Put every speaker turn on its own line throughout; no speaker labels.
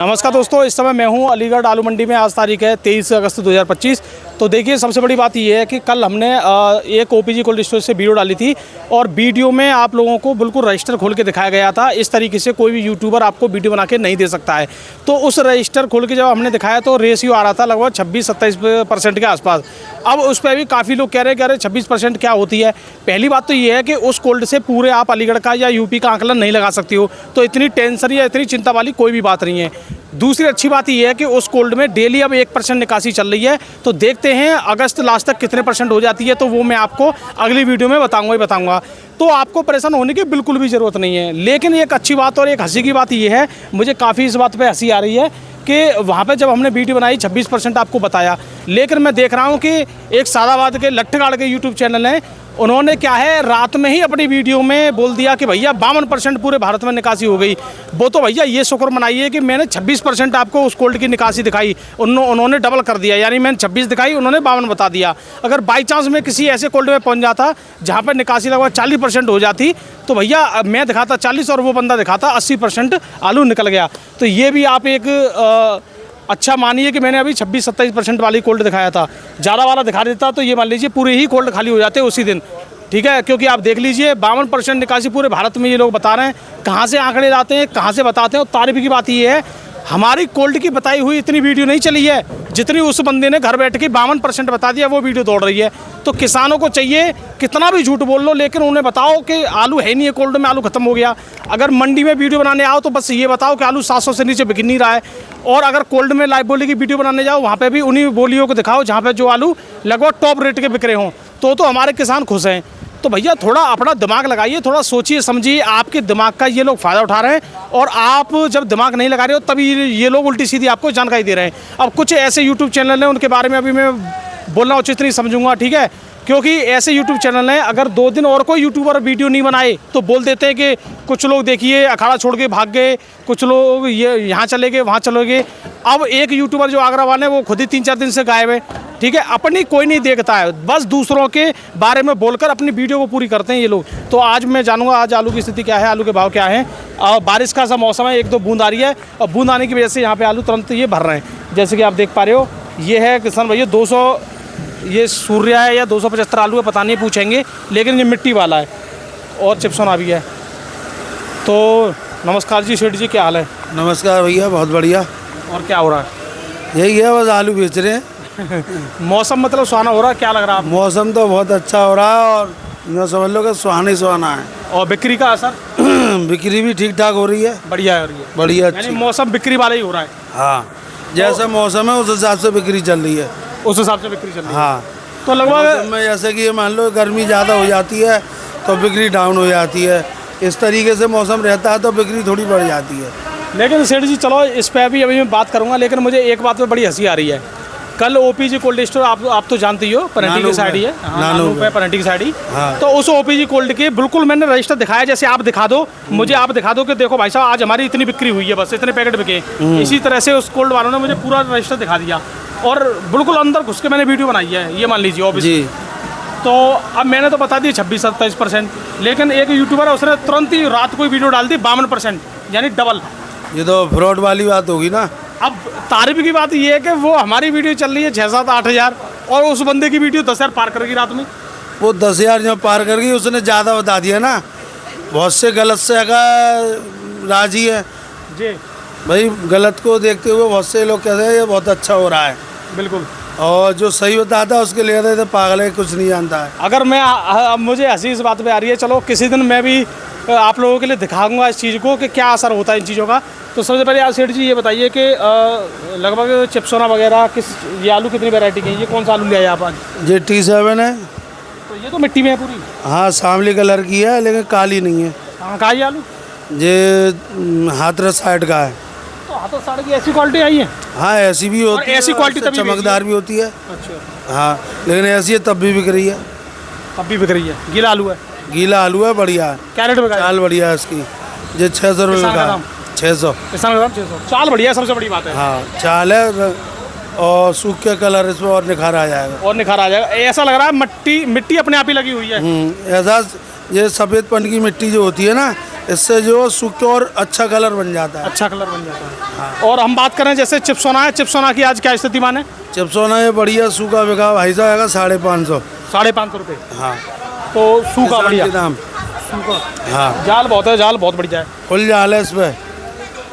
नमस्कार दोस्तों, इस समय मैं हूं अलीगढ़ आलू मंडी में। आज तारीख है 23 अगस्त 2025। तो देखिए, सबसे बड़ी बात यह है कि कल हमने एक ओपीजी कोल्ड स्टोरेज से वीडियो डाली थी और वीडियो में आप लोगों को बिल्कुल रजिस्टर खोल के दिखाया गया था। इस तरीके से कोई भी यूट्यूबर आपको वीडियो बना के नहीं दे सकता है। तो उस रजिस्टर खोल के जब हमने दिखाया तो रेशियो आ रहा था लगभग 26-27% के आसपास। अब उस पर भी काफ़ी लोग कह रहे हैं कि अरे 26% क्या होती है। पहली बात तो ये है कि उस कोल्ड से पूरे आप अलीगढ़ का या यूपी का आंकलन नहीं लगा सकती हो, तो इतनी टेंशन या इतनी चिंता वाली कोई भी बात नहीं है। दूसरी अच्छी बात यह है कि उस कोल्ड में डेली अब 1% निकासी चल रही है। तो देखते हैं अगस्त लास्ट तक कितने % हो जाती है, तो वो मैं आपको अगली वीडियो में बताऊंगा। तो आपको परेशान होने की बिल्कुल भी ज़रूरत नहीं है। लेकिन एक अच्छी बात और एक हंसी की बात यह है, मुझे काफ़ी इस बात पे हंसी आ रही है कि वहाँ पे जब हमने वीडियो बनाई 26% आपको बताया, लेकिन मैं देख रहा हूँ कि एक सादाबाद के लट्ठगाड़ के यूट्यूब चैनल हैं, उन्होंने क्या है रात में ही अपनी वीडियो में बोल दिया कि भैया 52% पूरे भारत में निकासी हो गई। वो तो भैया ये शुक्र मनाइए कि मैंने 26% आपको उस कोल्ड की निकासी दिखाई, उन्होंने डबल कर दिया। यानी मैंने 26 दिखाई, उन्होंने 52 बता दिया। अगर बाई चांस में किसी ऐसे कोल्ड में पहुंच जाता जहां पर निकासी लगभग 40% हो जाती, तो भैया मैं दिखाता 40 और वो बंदा दिखाता 80% आलू निकल गया। तो ये भी आप एक अच्छा मानिए कि मैंने अभी 26-27% वाली कोल्ड दिखाया था। ज़्यादा वाला दिखा देता तो ये मान लीजिए पूरे ही कोल्ड खाली हो जाते उसी दिन। ठीक है, क्योंकि आप देख लीजिए 52% निकासी पूरे भारत में ये लोग बता रहे हैं। कहाँ से आंकड़े लाते हैं, कहाँ से बताते हैं। और तारीफ की बात ये है, हमारी कोल्ड की बताई हुई इतनी वीडियो नहीं चली है जितनी उस बंदे ने घर बैठ के 52% बता दिया, वो वीडियो दौड़ रही है। तो किसानों को चाहिए कितना भी झूठ बोल लो, लेकिन उन्हें बताओ कि आलू है नहीं है कोल्ड में, आलू खत्म हो गया। अगर मंडी में वीडियो बनाने आओ तो बस ये बताओ कि आलू 700 से नीचे बिक नहीं रहा है। और अगर कोल्ड में लाइव बोली की वीडियो बनाने जाओ, वहाँ पे भी उन्हीं बोलियों को दिखाओ जहाँ पे जो आलू लगभग टॉप रेट के बिक रहे हों, तो हमारे किसान खुश हैं। तो भैया थोड़ा अपना दिमाग लगाइए, थोड़ा सोचिए समझिए। आपके दिमाग का ये लोग फ़ायदा उठा रहे हैं और आप जब दिमाग नहीं लगा रहे हो तभी ये लोग उल्टी सीधी आपको जानकारी दे रहे हैं। अब कुछ ऐसे यूट्यूब चैनल हैं, उनके बारे में अभी मैं बोलना उचित नहीं समझूंगा, ठीक है, क्योंकि ऐसे यूट्यूब चैनल हैं, अगर 2 दिन और कोई यूट्यूबर वीडियो नहीं बनाए तो बोल देते हैं कि कुछ लोग देखिए अखाड़ा छोड़ के भाग गए, कुछ लोग ये यहाँ चले गए, वहाँ चले गए। अब एक यूट्यूबर जो आगरा वाले हैं वो खुद ही 3-4 दिन से गायब है। ठीक है, अपनी कोई नहीं देखता है, बस दूसरों के बारे में बोलकर अपनी वीडियो को पूरी करते हैं ये लोग। तो आज मैं जानूंगा आज आलू की स्थिति क्या है, आलू के भाव क्या हैं। बारिश का सा मौसम है, 1-2 बूंद आ रही है और बूंद आने की वजह से यहाँ पे आलू तुरंत ये भर रहे हैं। जैसे कि आप देख पा रहे हो, ये है किसान भैया 200 ये सूर्य है या 275 आलू है, पता नहीं, पूछेंगे, लेकिन ये मिट्टी वाला है और चिप्सोना भी है। तो नमस्कार जी सेठ जी, क्या हाल है?
नमस्कार भैया, बहुत बढ़िया।
और क्या हो रहा है?
यही है, बस आलू बेच रहे हैं।
मौसम मतलब सुहाना हो रहा है, क्या लग रहा है आपको?
मौसम तो बहुत अच्छा हो रहा है और मैं समझ लो कि सुहाना है।
और बिक्री का असर?
बिक्री भी ठीक ठाक हो रही है,
बढ़िया है,
बढ़िया।
यानी मौसम बिक्री वाला ही हो रहा है।
हाँ, जैसा मौसम है उस हिसाब से बिक्री चल रही है।
उस हिसाब से बिक्री चल रही है।
हाँ,
तो लगभग
में जैसे कि ये मान लो गर्मी ज़्यादा हो जाती है तो बिक्री डाउन हो जाती है। इस तरीके से मौसम रहता है तो बिक्री थोड़ी बढ़ जाती है।
लेकिन सेठ जी चलो इस पर अभी मैं बात करूंगा, लेकिन मुझे एक बात पे बड़ी हंसी आ रही है। कल ओपीजी कोल्ड स्टोर आप तो जानते ही हो, पनटी की साइड ही है, नानू पे पनटी की साइड ही।
हाँ।
तो उस ओपीजी कोल्ड के बिल्कुल मैंने रजिस्टर दिखाया, जैसे आप दिखा दो मुझे, आप दिखा दो कि देखो भाई साहब आज हमारी इतनी बिक्री हुई है, बस इतने पैकेट बिके। इसी तरह से उस कोल्ड वालों ने मुझे पूरा रजिस्टर दिखा दिया और बिल्कुल अंदर घुस के मैंने वीडियो बनाई है, ये मान लीजिए ऑफिस। तो अब मैंने तो बता दी 26-27%, लेकिन एक यूट्यूबर है उसने तुरंत ही रात को वीडियो डाल दी 52%, यानी डबल।
ये तो फ्रॉड वाली बात होगी ना।
अब तारीफ की बात ये है कि वो हमारी वीडियो चल रही है 6-7-8 हज़ार और उस बंदे की वीडियो 10,000 पार कर गई रात में।
वो 10,000 जब पार कर गई उसने ज़्यादा बता दिया ना, बहुत से गलत से राजी है
जी
भाई। गलत को देखते हुए बहुत से लोग कहते हैं ये बहुत अच्छा हो रहा है,
बिल्कुल,
और जो सही बताता है उसके लिए तो पागल है, कुछ नहीं जानता है।
अगर मैं मुझे हंसी इस बात पे आ रही है, चलो किसी दिन मैं भी आप लोगों के लिए दिखाऊंगा इस चीज़ को कि क्या असर होता है इन चीज़ों का। तो सबसे पहले आप सेठ जी ये बताइए कि लगभग चिप्सोना वगैरह ये आलू कितनी वैरायटी के हैं, ये कौन सा आलू लिया है आप आज?
ये T7 है।
तो ये तो मिट्टी में है पूरी?
हाँ, सांवली कलर की है लेकिन काली नहीं है।
कहाँ का ये आलू?
ये हाथरस साइड का है।
तो हाथरस साइड की ऐसी क्वालिटी आई है?
हाँ, ऐसी भी होती है,
ऐसी क्वालिटी तभी
चमकदार भी होती है।
अच्छा,
हाँ, लेकिन ऐसी है तब भी बिक रही है।
अब भी बिक रही है। गीला आलू है?
गीला आलू है, बढ़िया है।
क्या रेट में?
चाल बढ़िया है इसकी, ये 600 रुपये का। 600
चाल बढ़िया, सबसे बड़ी बात है।
हाँ, चाल है और सूखे कलर इसमें और निखार आ जाएगा।
और निखार आ जाएगा, ऐसा लग रहा है मिट्टी अपने आप ही लगी हुई है।
ऐसा ये सफ़ेद पन की मिट्टी जो होती है ना, इससे जो सूखे और अच्छा कलर बन जाता है।
अच्छा कलर बन जाता है। और हम बात करें जैसे चिप्सोना है, चिप्सोना की आज क्या स्थिति माने?
चिप्सोना ये बढ़िया सूखा बिका भाई साहब आएगा 550।
550 रुपये।
हाँ
तो सूखा
किसान
बढ़िया
के दाम।
सूखा।
हाँ
जाल बहुत है, जाल बहुत बढ़िया है।
फुल जाल है इस पर।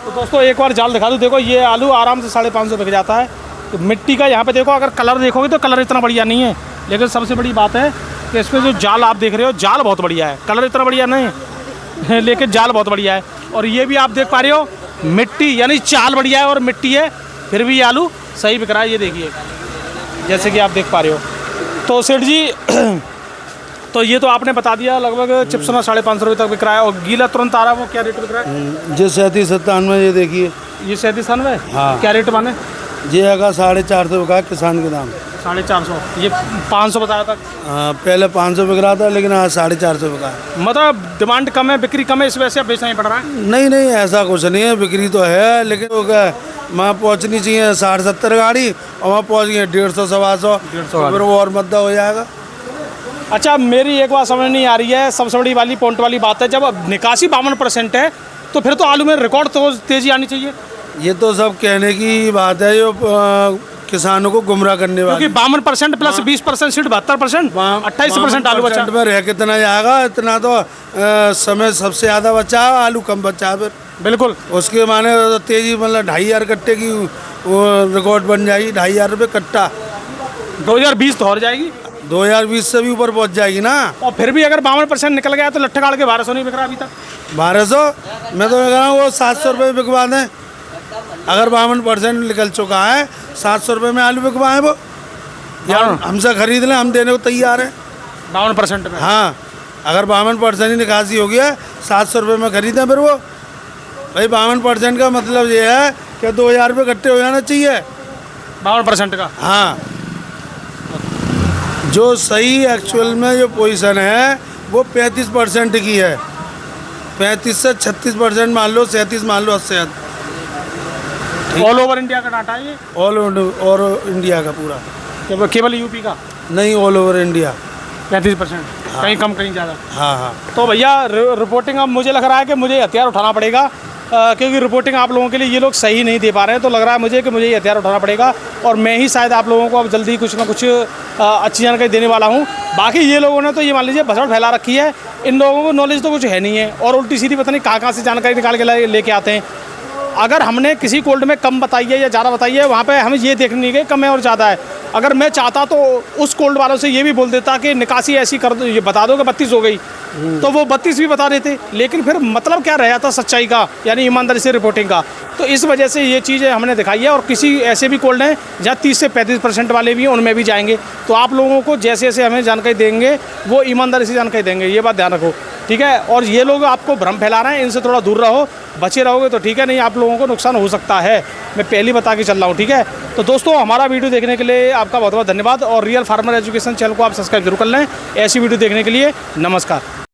तो दोस्तों एक बार जाल दिखा दो, देखो ये आलू आराम से 550 बिक जाता है। तो मिट्टी का यहाँ पे देखो, अगर कलर देखोगे तो कलर इतना बढ़िया नहीं है, लेकिन सबसे बड़ी बात है कि इस पर जो जाल आप देख रहे हो, जाल बहुत बढ़िया है। कलर इतना बढ़िया नहीं है लेकिन जाल बहुत बढ़िया है। और ये भी आप देख पा रहे हो, मिट्टी यानी चाल बढ़िया है और मिट्टी है, फिर भी ये आलू सही बिक रहा है। ये देखिए जैसे कि आप देख पा रहे हो। तो सेठ जी तो ये तो आपने बता दिया, लगभग चिप्सना 550 रुपये तक बिक रहा है। और गीला तुरंत आ रहा है वो क्या रेट बिक रहा है?
जो 37-97 ये देखिए।
ये 37-97?
हाँ।
क्या रेट माने?
ये आएगा 450 का किसान के दाम।
450। ये 500 बताया था।
पहले 500 बिक रहा था, लेकिन आज 450 बिका है।
मतलब डिमांड कम है, बिक्री कम है, इस वजह से अब बेचना ही पड़ रहा है।
नहीं नहीं, ऐसा कुछ नहीं है, बिक्री तो है, लेकिन वो क्या वहाँ पहुँचनी चाहिए 60-70 गाड़ी, और वहाँ पहुँच गई 150-125, तो फिर वो और मद्दा हो जाएगा।
अच्छा, मेरी एक बात समझ नहीं आ रही है, सबसे बड़ी वाली पॉइंट वाली बात है, जब निकासी 52% है तो फिर तो आलू में रिकॉर्ड तो तेजी आनी चाहिए।
ये तो सब कहने की बात है, जो किसानों को गुमराह करने वाली।
क्योंकि 52% प्लस 20% सीट 72%, 28% आलू बचा
में रह कितना जाएगा, इतना तो समय सबसे ज़्यादा बचा है, आलू कम बचा है। फिर
बिल्कुल
उसके माने तो तेजी, मतलब 2500 कट्टे की वो रिकॉर्ड बन जाएगी। 2500 रुपये कट्टा
2020 तो और जाएगी,
2020 से भी ऊपर पहुंच जाएगी ना।
और फिर भी अगर 52% निकल गया तो लट्ठे गाड़ के 1200 नहीं बिक रहा अभी तक।
1200 मैं तो कह रहा हूँ वो 700 रुपये बिकवा दें। अगर 52% निकल चुका है, 700 रुपये में आलू बिकवाएं वो, या हमसे खरीद लें, हम देने को तैयार हैं
52% में।
हाँ, अगर 52% ही निकासी हो गया 700 रुपये में खरीदें फिर वो। भाई 52% का मतलब ये है कि 2000 रुपये इकट्ठे हो जाना चाहिए
52% का।
हाँ, जो सही एक्चुअल में जो पोजीशन है वो 35% की है। 35 से 36% मान लो, 37 मान लो, 80।
ऑल ओवर इंडिया का डाटा है ये?
ऑल ओवर इंडिया का पूरा,
केवल यूपी का
नहीं, ऑल ओवर इंडिया
35%। कहीं कम कहीं ज़्यादा।
हाँ हाँ।
तो भैया रिपोर्टिंग अब मुझे लग रहा है कि मुझे हथियार उठाना पड़ेगा, क्योंकि रिपोर्टिंग आप लोगों के लिए ये लोग सही नहीं दे पा रहे हैं। तो लग रहा है मुझे कि मुझे ये हथियार उठाना पड़ेगा, और मैं ही शायद आप लोगों को अब जल्दी कुछ ना कुछ अच्छी जानकारी देने वाला हूँ। बाकी ये लोगों ने तो ये मान लीजिए भसड़ फैला रखी है, इन लोगों को नॉलेज तो कुछ है नहीं है, और उल्टी सीधी पता नहीं कहाँ से जानकारी निकाल के लेके आते हैं। अगर हमने किसी कोल्ड में कम बताई है या ज़्यादा बताई है, वहाँ पे हमें ये देखने नहीं गए कम है और ज़्यादा है। अगर मैं चाहता तो उस कोल्ड वालों से ये भी बोल देता कि निकासी ऐसी कर दो, ये बता दो कि 32 हो गई, तो वो 32 भी बता देते, लेकिन फिर मतलब क्या रहा था सच्चाई का, यानी ईमानदारी से रिपोर्टिंग का। तो इस वजह से ये चीज़ें हमने दिखाई है, और किसी ऐसे भी कोल्ड हैं जहाँ 30 से 35% वाले भी हैं, उनमें भी जाएंगे। तो आप लोगों को जैसे जैसे हमें जानकारी देंगे वो ईमानदारी से जानकारी देंगे, ये बात ध्यान रखो, ठीक है। और ये लोग आपको भ्रम फैला रहे हैं, इनसे थोड़ा दूर रहो, बचे रहोगे तो ठीक है, नहीं आप लोगों को नुकसान हो सकता है, मैं पहले बता के चल रहा हूँ, ठीक है। तो दोस्तों हमारा वीडियो देखने के लिए आपका बहुत बहुत धन्यवाद, और रियल फार्मर एजुकेशन चैनल को आप सब्सक्राइब जरूर कर लें ऐसी वीडियो देखने के लिए। नमस्कार।